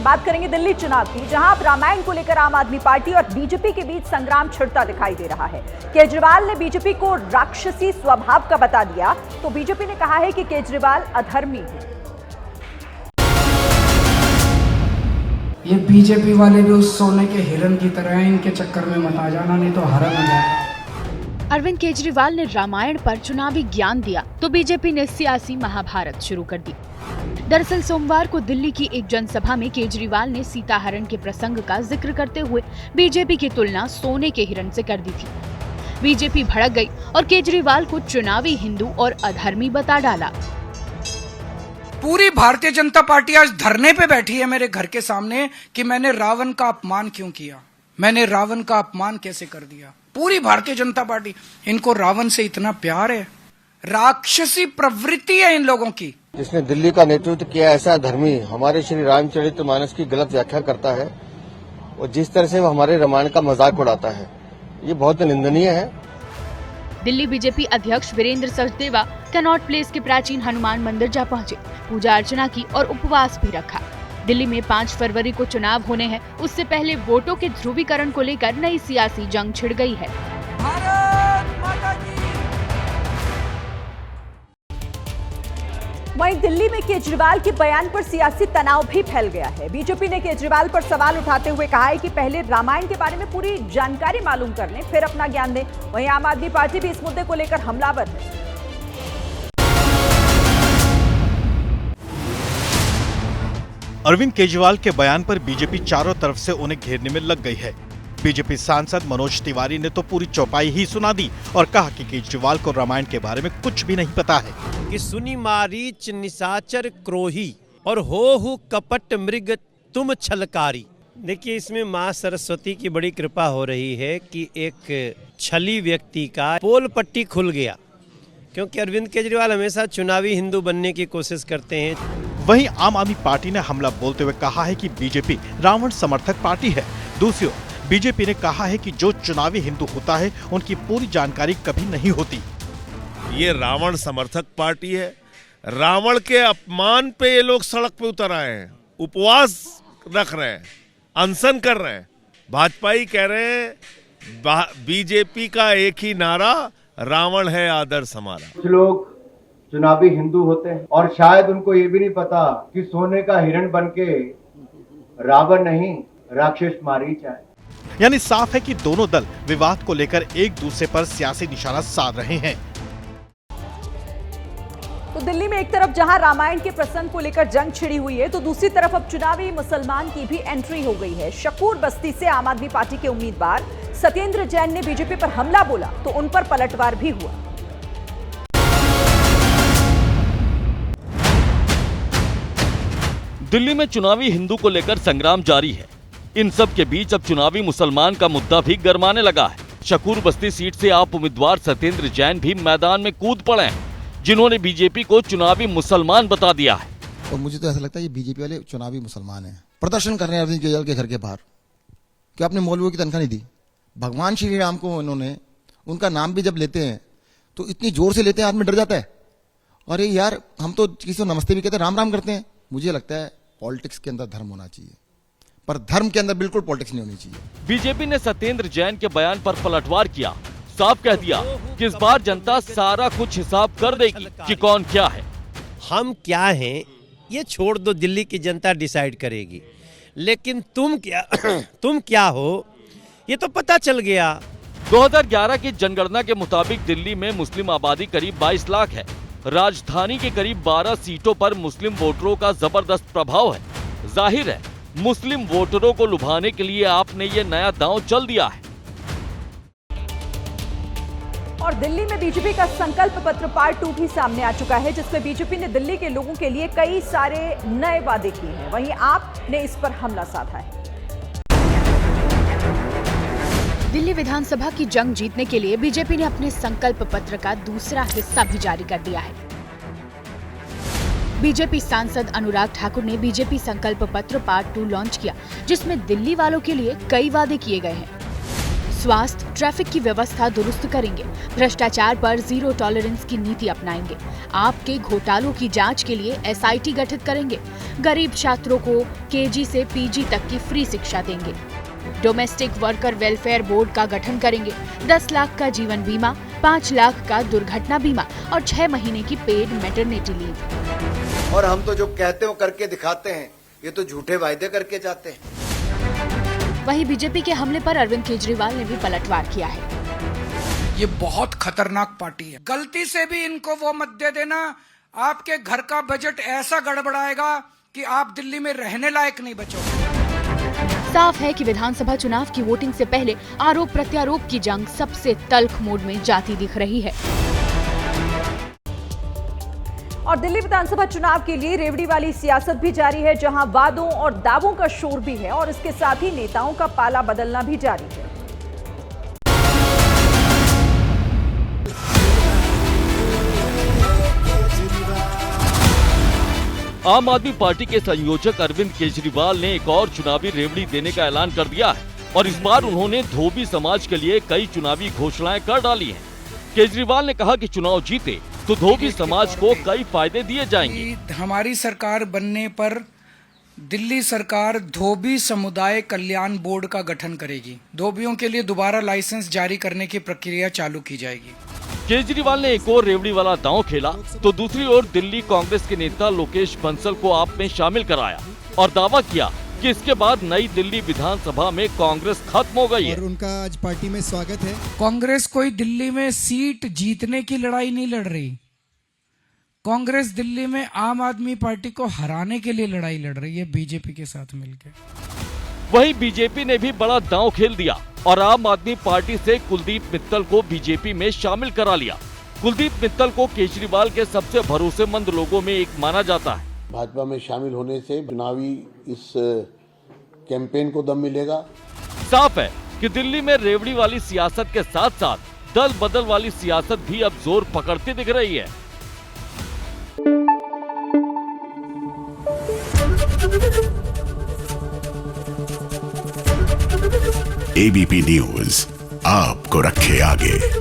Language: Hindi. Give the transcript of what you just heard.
हैं, बात करेंगे दिल्ली चुनाव की, जहां अब रामायण को लेकर आम आदमी पार्टी और बीजेपी के बीच संग्राम छिड़ता दिखाई दे रहा है। केजरीवाल ने बीजेपी को राक्षसी स्वभाव का बता दिया, तो बीजेपी ने कहा है कि केजरीवाल अधर्मी है। ये बीजेपी वाले भी उस सोने के हिरन की तरह हैं, इनके चक्कर में मत आ जाना, नहीं तो हरण हो जाएगा। अरविंद केजरीवाल ने रामायण पर चुनावी ज्ञान दिया तो बीजेपी ने सियासी महाभारत शुरू कर दी। दरअसल सोमवार को दिल्ली की एक जनसभा में केजरीवाल ने सीताहरण के प्रसंग का जिक्र करते हुए बीजेपी की तुलना सोने के हिरन से कर दी थी। बीजेपी भड़क गई और केजरीवाल को चुनावी हिंदू और अधर्मी बता डाला। पूरी भारतीय जनता पार्टी आज धरने पे बैठी है मेरे घर के सामने कि मैंने रावण का अपमान क्यों किया, मैंने रावण का अपमान कैसे कर दिया। पूरी भारतीय जनता पार्टी, इनको रावण से इतना प्यार है, राक्षसी प्रवृत्ति है इन लोगों की। जिसने दिल्ली का नेतृत्व किया ऐसा धर्मी हमारे श्री रामचरितमानस की गलत व्याख्या करता है और जिस तरह से वो हमारे रामायण का मजाक उड़ाता है, ये बहुत निंदनीय है। दिल्ली बीजेपी अध्यक्ष वीरेंद्र सचदेवा कनॉट प्लेस के प्राचीन हनुमान मंदिर जा पहुंचे, पूजा अर्चना की और उपवास भी रखा। दिल्ली में 5 फरवरी को चुनाव होने हैं, उससे पहले वोटों के ध्रुवीकरण को लेकर नई सियासी जंग छिड़ गई है। वहीं दिल्ली में केजरीवाल के बयान पर सियासी तनाव भी फैल गया है। बीजेपी ने केजरीवाल पर सवाल उठाते हुए कहा है कि पहले रामायण के बारे में पूरी जानकारी मालूम कर लें, फिर अपना ज्ञान दें। वहीं आम आदमी पार्टी भी इस मुद्दे को लेकर हमलावर है। अरविंद केजरीवाल के बयान पर बीजेपी चारों तरफ से उन्हें घेरने में लग गई है। बीजेपी सांसद मनोज तिवारी ने तो पूरी चौपाई ही सुना दी और कहा कि केजरीवाल को रामायण के बारे में कुछ भी नहीं पता है। कि सुनी मारीच निशाचर क्रोही और हो कपट मृग तुम छलकारी। देखिए, इसमें माँ सरस्वती की बड़ी कृपा हो रही है कि एक छली व्यक्ति का पोल पट्टी खुल गया, क्योंकि अरविंद केजरीवाल हमेशा चुनावी हिंदू बनने की कोशिश करते हैं। वहीं आम आदमी पार्टी ने हमला बोलते हुए कहा है कि बीजेपी रावण समर्थक पार्टी है। दूसरी ओर बीजेपी ने कहा है कि जो चुनावी हिंदू होता है उनकी पूरी जानकारी कभी नहीं होती। ये रावण समर्थक पार्टी है। रावण के अपमान पे ये लोग सड़क पे उतर आए हैं, उपवास रख रहे हैं, अनशन कर रहे हैं। भाजपा ही कह रहे हैं बीजेपी का एक ही नारा, रावण है आदर्श हमारा। कुछ लोग चुनावी हिंदू होते हैं और शायद उनको ये भी नहीं पता कि सोने का हिरण बनके रावण नहीं राक्षस मारीच है। यानी साफ है कि दोनों दल विवाद को लेकर एक दूसरे पर सियासी निशाना साध रहे हैं। तो दिल्ली में एक तरफ जहां रामायण के प्रसंग को लेकर जंग छिड़ी हुई है, तो दूसरी तरफ अब चुनावी मुसलमान की भी एंट्री हो गई है। शकूर बस्ती से आम आदमी पार्टी के उम्मीदवार सत्येंद्र जैन ने बीजेपी पर हमला बोला तो उन पर पलटवार भी हुआ। दिल्ली में चुनावी हिंदू को लेकर संग्राम जारी है। इन सब के बीच अब चुनावी मुसलमान का मुद्दा भी गरमाने लगा है। शकूर बस्ती सीट से आप उम्मीदवार सत्येंद्र जैन भी मैदान में कूद पड़े हैं, जिन्होंने बीजेपी को चुनावी मुसलमान बता दिया है। और मुझे तो ऐसा लगता है ये बीजेपी वाले चुनावी मुसलमान हैं। प्रदर्शन कर रहे हैं अरविंद केजरीवाल के घर के बाहर कि आपने मौलवियों की तनख्वाह नहीं दी। भगवान श्री राम को उन्होंने, उनका नाम भी जब लेते हैं तो इतनी जोर से लेते हैं आदमी डर जाता है। अरे यार, हम तो किसी को नमस्ते भी कहते हैं, राम राम करते हैं। मुझे लगता है पॉलिटिक्स के अंदर धर्म होना चाहिए, पर धर्म के अंदर बिल्कुल पॉलिटिक्स नहीं होनी चाहिए। बीजेपी ने सत्येंद्र जैन के बयान पर पलटवार किया, साफ कह दिया कि इस बार जनता सारा कुछ हिसाब कर देगी कि कौन क्या है। हम क्या हैं ये छोड़ दो, दिल्ली की जनता डिसाइड करेगी, लेकिन तुम क्या हो ये तो पता चल गया। 2011 की जनगणना के मुताबिक दिल्ली में मुस्लिम आबादी करीब 22 लाख है। राजधानी के करीब 12 सीटों पर मुस्लिम वोटरों का जबरदस्त प्रभाव है। जाहिर है मुस्लिम वोटरों को लुभाने के लिए आपने ये नया दांव चल दिया है। और दिल्ली में बीजेपी का संकल्प पत्र पार्ट 2 भी सामने आ चुका है, जिसमें बीजेपी ने दिल्ली के लोगों के लिए कई सारे नए वादे किए हैं। वहीं आप ने इस पर हमला साधा है। दिल्ली विधानसभा की जंग जीतने के लिए बीजेपी ने अपने संकल्प पत्र का दूसरा हिस्सा भी जारी कर दिया है। बीजेपी सांसद अनुराग ठाकुर ने बीजेपी संकल्प पत्र पार्ट 2 लॉन्च किया, जिसमें दिल्ली वालों के लिए कई वादे किए गए हैं। स्वास्थ्य, ट्रैफिक की व्यवस्था दुरुस्त करेंगे। भ्रष्टाचार पर जीरो टॉलरेंस की नीति अपनाएंगे। आपके घोटालों की जांच के लिए SIT गठित करेंगे। गरीब छात्रों को KG से PG तक की फ्री शिक्षा देंगे। डोमेस्टिक वर्कर वेलफेयर बोर्ड का गठन करेंगे। 10 लाख का जीवन बीमा, 5 लाख का दुर्घटना बीमा और 6 महीने की पेड मैटरनिटी लीव। और हम तो जो कहते हो करके दिखाते हैं, ये तो झूठे वायदे करके जाते हैं। वहीं बीजेपी के हमले पर अरविंद केजरीवाल ने भी पलटवार किया है। ये बहुत खतरनाक पार्टी है। गलती से भी इनको वो मत दे देना, आपके घर का बजट ऐसा गड़बड़ाएगा कि आप दिल्ली में रहने लायक नहीं बचोगे। साफ है कि विधानसभा चुनाव की वोटिंग से पहले आरोप प्रत्यारोप की जंग सबसे तल्ख मोड में जाती दिख रही है। और दिल्ली विधानसभा चुनाव के लिए रेवड़ी वाली सियासत भी जारी है, जहां वादों और दावों का शोर भी है और इसके साथ ही नेताओं का पाला बदलना भी जारी है। आम आदमी पार्टी के संयोजक अरविंद केजरीवाल ने एक और चुनावी रेवड़ी देने का ऐलान कर दिया है और इस बार उन्होंने धोबी समाज के लिए कई चुनावी घोषणाएं कर डाली हैं। केजरीवाल ने कहा कि चुनाव जीते तो धोबी समाज को कई फायदे दिए जाएंगे। हमारी सरकार बनने पर दिल्ली सरकार धोबी समुदाय कल्याण बोर्ड का गठन करेगी। धोबियों के लिए दोबारा लाइसेंस जारी करने की प्रक्रिया चालू की जाएगी। केजरीवाल ने एक और रेवड़ी वाला दांव खेला तो दूसरी ओर दिल्ली कांग्रेस के नेता लोकेश बंसल को आप में शामिल कराया और दावा किया कि इसके बाद नई दिल्ली विधानसभा में कांग्रेस खत्म हो गई है। और उनका आज पार्टी में स्वागत है। कांग्रेस कोई दिल्ली में सीट जीतने की लड़ाई नहीं लड़ रही। कांग्रेस दिल्ली में आम आदमी पार्टी को हराने के लिए लड़ाई लड़ रही है बीजेपी के साथ मिलकर। वहीं बीजेपी ने भी बड़ा दांव खेल दिया और आम आदमी पार्टी से कुलदीप मित्तल को बीजेपी में शामिल करा लिया। कुलदीप मित्तल को केजरीवाल के सबसे भरोसेमंद लोगों में एक माना जाता है। भाजपा में शामिल होने से चुनावी इस कैंपेन को दम मिलेगा। साफ है कि दिल्ली में रेवड़ी वाली सियासत के साथ साथ दल बदल वाली सियासत भी अब जोर पकड़ती दिख रही है। ABP न्यूज़ आपको रखे आगे।